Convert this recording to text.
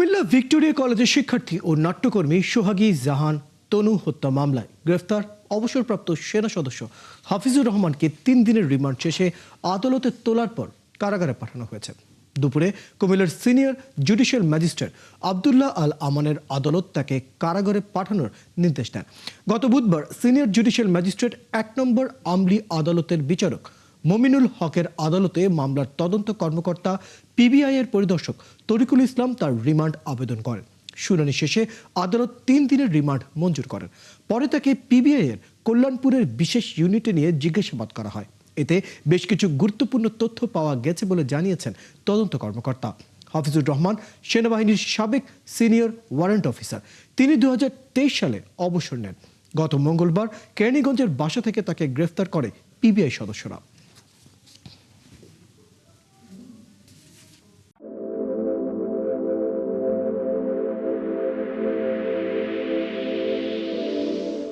Comilla Victoria কলেজের শিক্ষার্থী ও নাট্যকর্মী সোহাগী জাহান তনু হত্যা মামলায় গ্রেফতার অবসরপ্রাপ্ত সেনা সদস্য হাফিজুর রহমানকে 3 দিনের রিমান্ড শেষে আদালতে তোলার পর কারাগারে পাঠানো হয়েছে। দুপুরে কুমিল্লার senior judicial magistrate Abdullah Al আমানের আদালত তাকে কারাগারে পাঠানোর নির্দেশ দেন। গত বুধবার সিনিয়র জুডিশিয়াল ম্যাজিস্ট্রেট 1 নম্বর আমলি আদালতের বিচারক মমিনুল হকের আদালতে মামলার তদন্ত কর্মকর্তা পিবিআই এর পরিদর্শক তরিকুল ইসলাম তার রিমান্ড আবেদন করেন। শুনানি শেষে আদালত 3 দিনের রিমান্ড মঞ্জুর করেন। পরে তাকে পিবিআই এর কল্যাণপুরের বিশেষ ইউনিটে নিয়ে জিজ্ঞাসাবাদ করা হয়। এতে বেশ কিছু গুরুত্বপূর্ণ তথ্য পাওয়া গেছে বলে জানিয়েছেন তদন্ত কর্মকর্তা। হাফিজুর রহমান সেনাবাহিনীর সাবেক সিনিয়র ওয়ারেন্ট অফিসার। তিনি 2023 সালে অবসর নেন। গত মঙ্গলবার কেরানীগঞ্জের বাসা থেকে তাকে গ্রেফতার করে পিবিআই সদস্যরা।